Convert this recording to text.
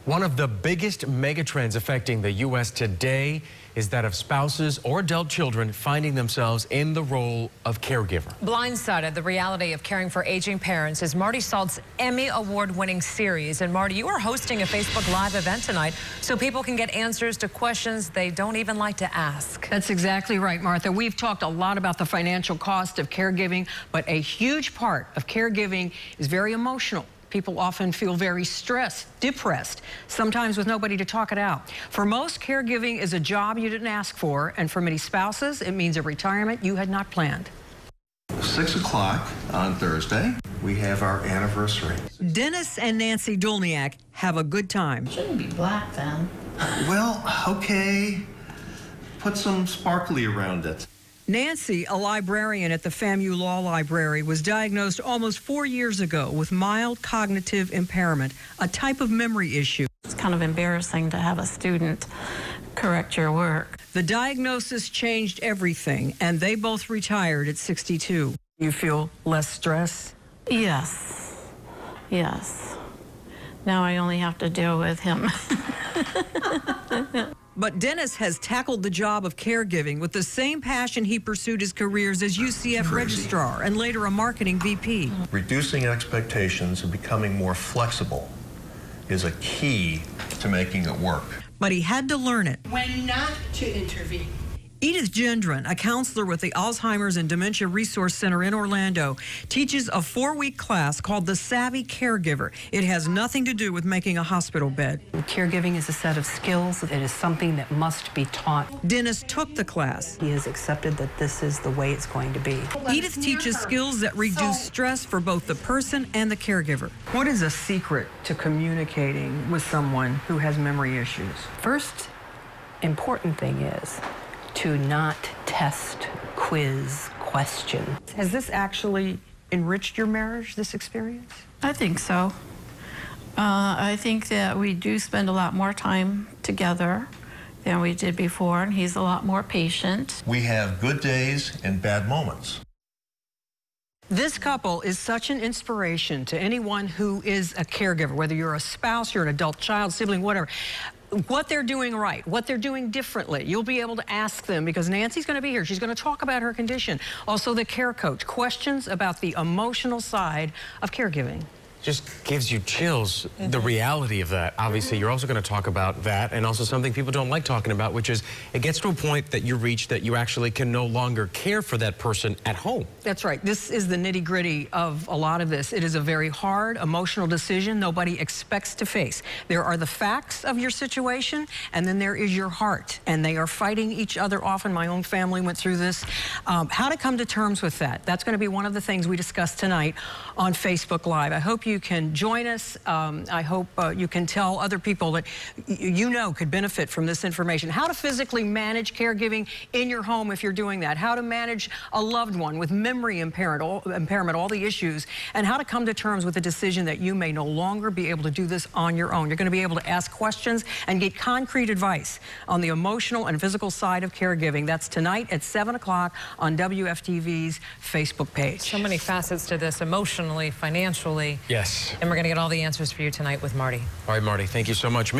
One of the biggest megatrends affecting the U.S. today is that of spouses or adult children finding themselves in the role of caregiver. Blindsided, the reality of caring for aging parents, is Marty Salt's Emmy Award-winning series. And Marty, you are hosting a Facebook Live event tonight so people can get answers to questions they don't even like to ask. That's exactly right, Martha. We've talked a lot about the financial cost of caregiving, but a huge part of caregiving is very emotional. People often feel very stressed, depressed, sometimes with nobody to talk it out. For most, caregiving is a job you didn't ask for, and for many spouses, it means a retirement you had not planned. 6 o'clock on Thursday, we have our anniversary. Dennis and Nancy Dulniak have a good time. Shouldn't be black then. Well, okay, put some sparkly around it. Nancy, a librarian at the FAMU Law Library, was diagnosed almost 4 years ago with mild cognitive impairment, a type of memory issue. It's kind of embarrassing to have a student correct your work. The diagnosis changed everything, and they both retired at 62. You feel less stress? Yes. Yes. Now I only have to deal with him. But Dennis has tackled the job of caregiving with the same passion he pursued his careers as UCF registrar and later a marketing VP. Reducing expectations and becoming more flexible is a key to making it work. But he had to learn it. When not to intervene. Edith Gendron, a counselor with the Alzheimer's and Dementia Resource Center in Orlando, teaches a 4-week class called the Savvy Caregiver. It has nothing to do with making a hospital bed. Caregiving is a set of skills. It is something that must be taught. Dennis took the class. He has accepted that this is the way it's going to be. Edith teaches skills that reduce stress for both the person and the caregiver. What is a secret to communicating with someone who has memory issues? First important thing is to not test, quiz, question. Has this actually enriched your marriage, this experience? I think so. I think that we do spend a lot more time together than we did before, and he's a lot more patient. We have good days and bad moments. This couple is such an inspiration to anyone who is a caregiver, whether you're a spouse, you're an adult child, sibling, whatever. What they're doing right, what they're doing differently, you'll be able to ask them because Nancy's going to be here. She's going to talk about her condition. Also, the care coach, questions about the emotional side of caregiving. Just gives you chills, the reality of that. Obviously, you're also going to talk about that and also something people don't like talking about, which is it gets to a point that you reach that you actually can no longer care for that person at home. That's right. This is the nitty-gritty of a lot of this. It is a very hard, emotional decision nobody expects to face. There are the facts of your situation, and then there is your heart, and they are fighting each other often. My own family went through this. How to come to terms with that. That's going to be one of the things we discuss tonight on Facebook Live. I hope you can join us. I hope you can tell other people that you know could benefit from this information. How to physically manage caregiving in your home if you're doing that. How to manage a loved one with memory impairment, all the issues, and how to come to terms with the decision that you may no longer be able to do this on your own. You're going to be able to ask questions and get concrete advice on the emotional and physical side of caregiving. That's tonight at 7 o'clock on WFTV's Facebook page. So many facets to this, emotionally, financially. Yes. And we're going to get all the answers for you tonight with Marty. All right, Marty, thank you so much.